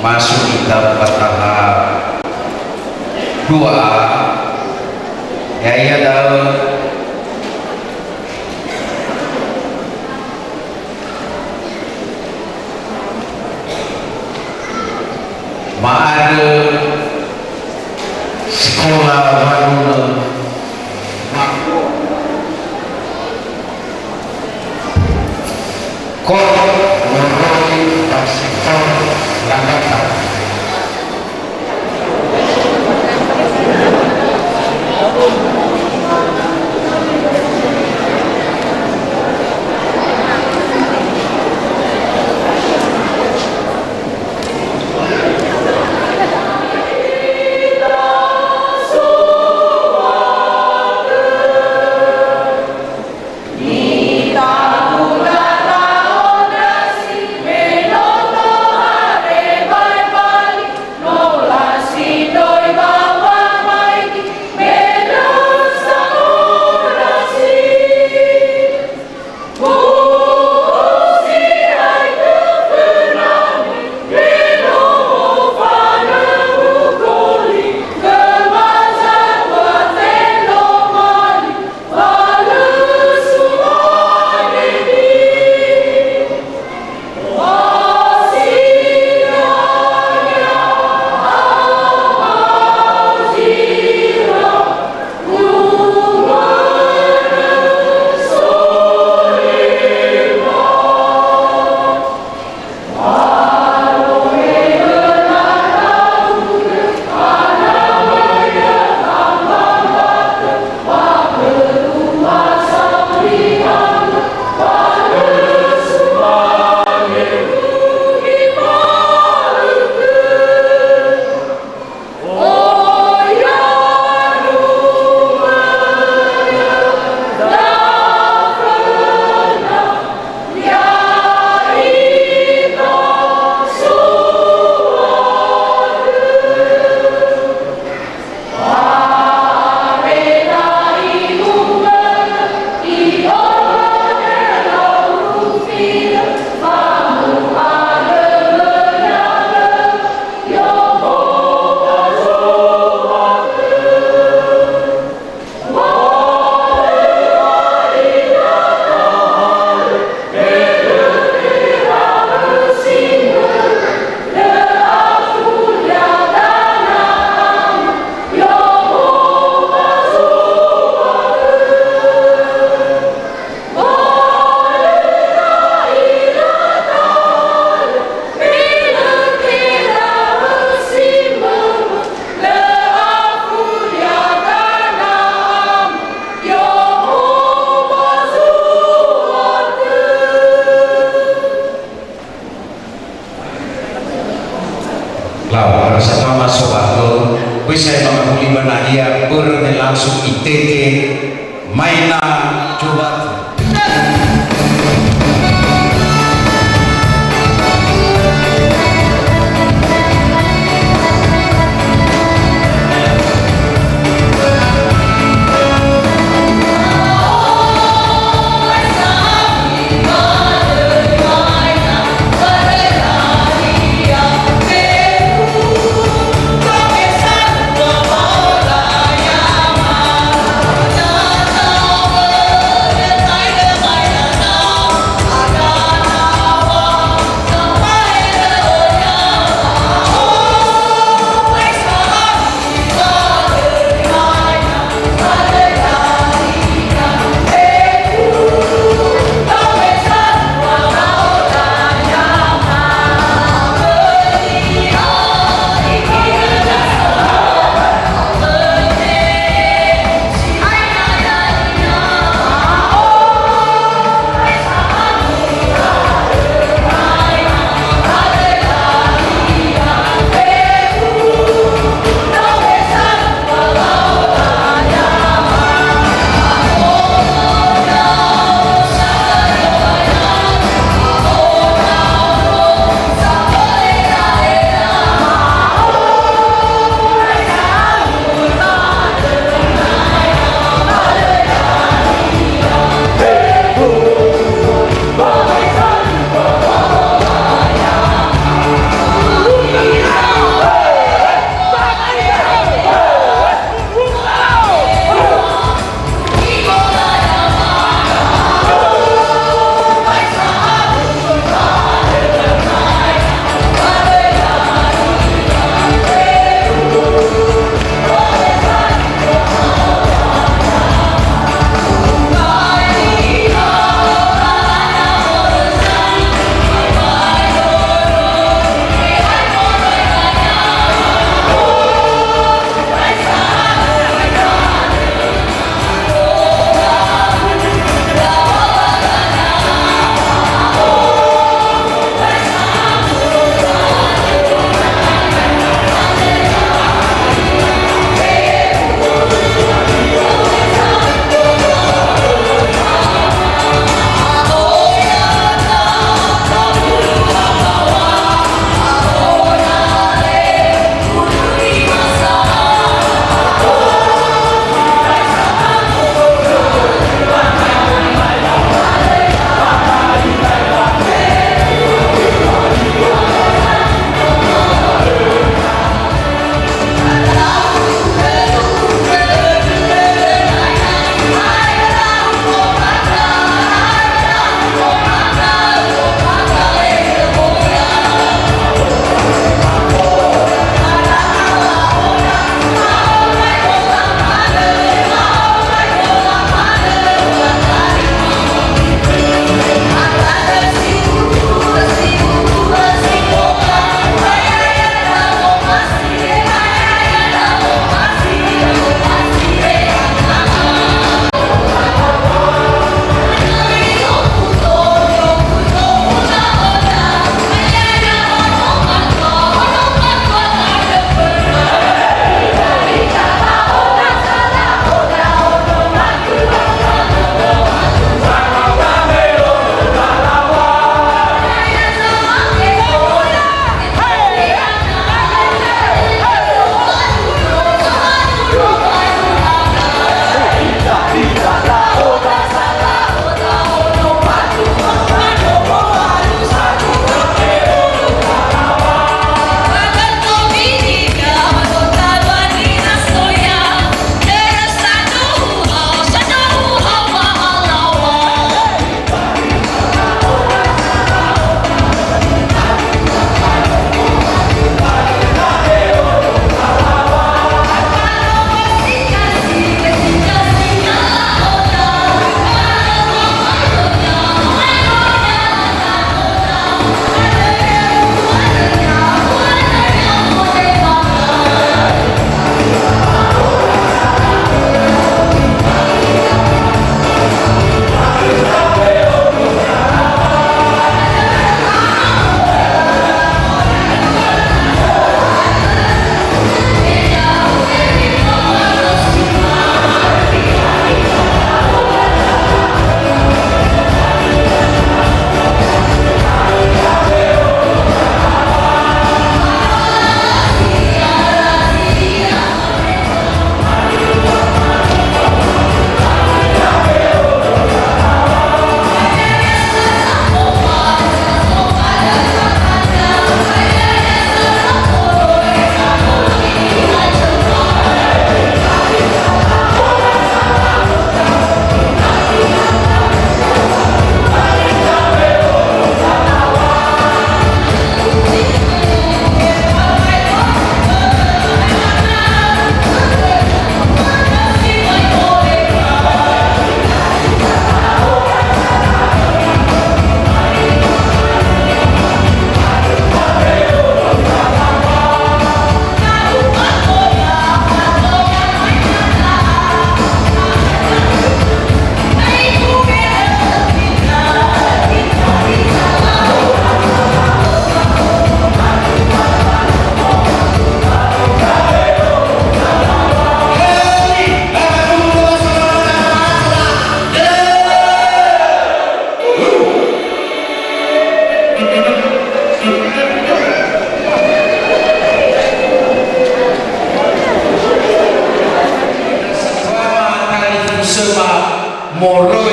masuk kita tahap 2 ya iya daun ma'ade sekolah waruna kok ngoroi sektor langkah sama sobato bisa mengambil benahia berne langsung itete maina coba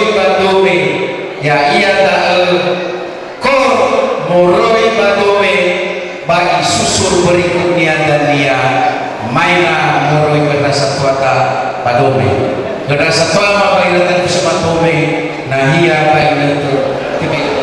moroi batome ya ia tae ko moroi batome bagi susur berikutnya dan dia maina moroi kata satwata padome kata satwa ma bairatan kusamatome nah ia bairatan kebe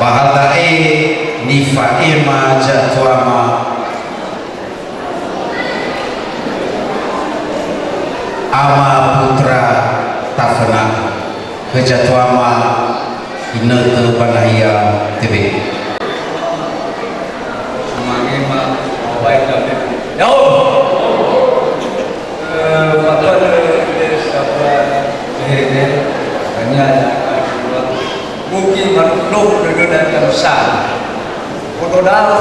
bahalae nifaema jatuama ama putra tafana kejatuama inete banaya tebe mangema baik dan jauh patut sahabat ini hanya mungkin makhluk dengan besar untuk dalam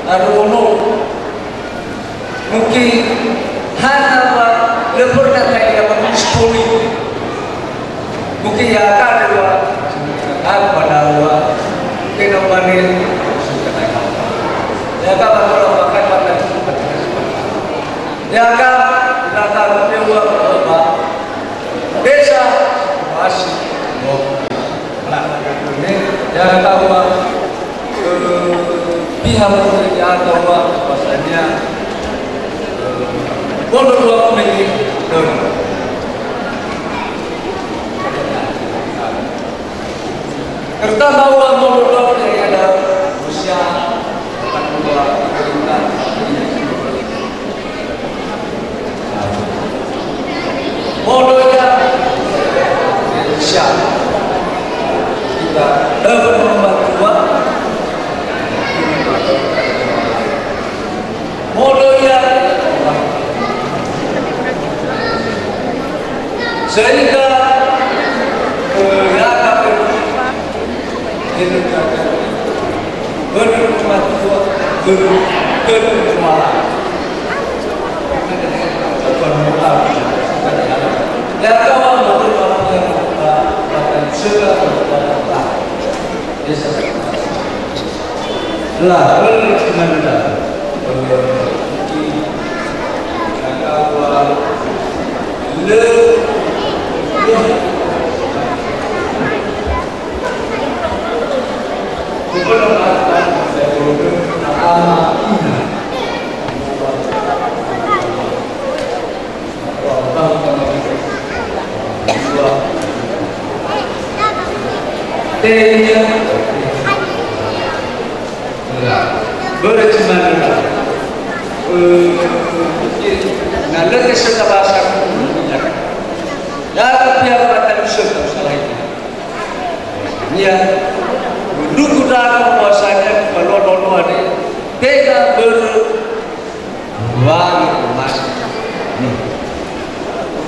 ada mungkin hanya lebih dari yang mengurus mungkin ya akan dua apa dua kenomanin ya kan kalau makan makan ya kan datang dewa apa desa masih ini ya tahu pihak pekerja atau bahasanya bodoh dua pemilik kerta bahwa bodoh dua pemilik ada usia 42 bodohnya siapa kita dapat membantu bodohnya sehingga ya kami bermanfaat bermanfaat ya kawan bermanfaat dan segala lah bagaimana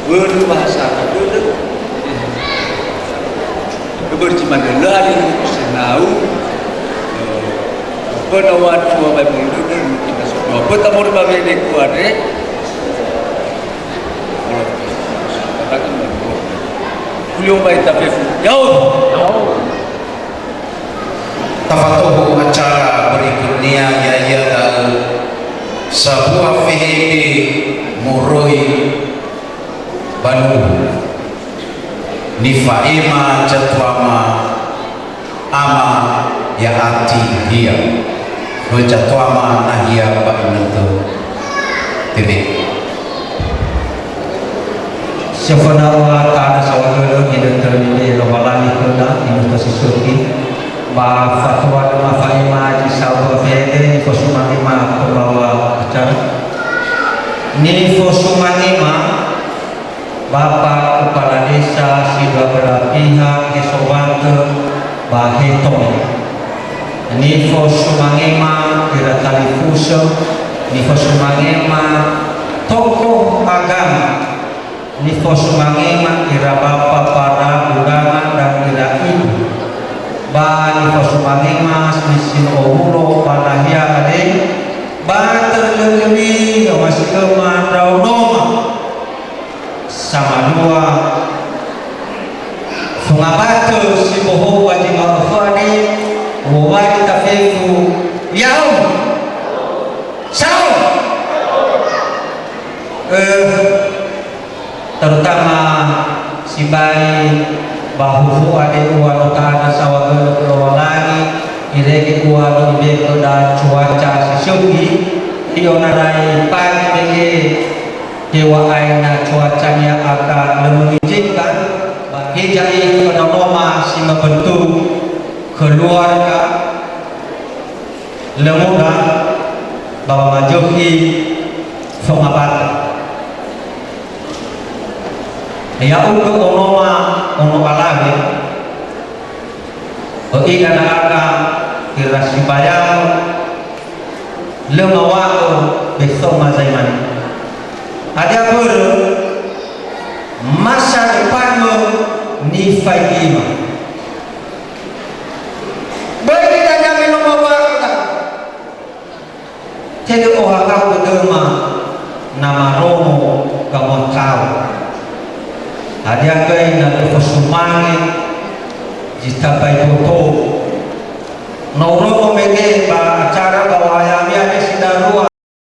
berbahasa dulu berciman dulu hari senau penawan dua Bible dulu kita semua bertemu dengan ini kuat beliau baik tapi jauh tafatuhu acara berikutnya yaitu sebuah film Muroi Banu nifaima jatuama ama ya ati dia berjatuama nahia ba'inatu titik Syafana wa ta'ala sawagolo hidup terlili robalani kena hidup tersusuki ba fatwa dema faima jisawwa fede fosumanima pembawa acara ni fosumanima Bapak Kepala Desa Siba belah pihak Kesowante Bahetong Nifo Sumangema Kira Tali Fusel Nifo Sumangema Tokoh agama Nifo Sumangema Kira Bapak para undangan dan kira ibu Ba Nifo Sumangema Nisin Omulo Panahia Ade Ba terjadi Masih kemandau Noma sama dua fungabatu si boho wajib mafani wawai tafifu yaum sao terutama si bayi bahu ade uwa kana sawaga lagi irege uwa ibe da cuaca sisugi ionarai pagi bege dewa aina cuacanya akan mengizinkan bagi jai penoloma si membentuk keluarga lemuda bawa majoki pengabat ya untuk ono alabe o ikan aga kirasi bayang lemawako besok mazaiman ada pun masa depanmu ni faidima baik kita jamin membawa kita jadi orang kau berdema nama Romo kamu tahu ada kau nak bersumangi jika baik betul Romo mengge acara bawa ayamnya di Sidarua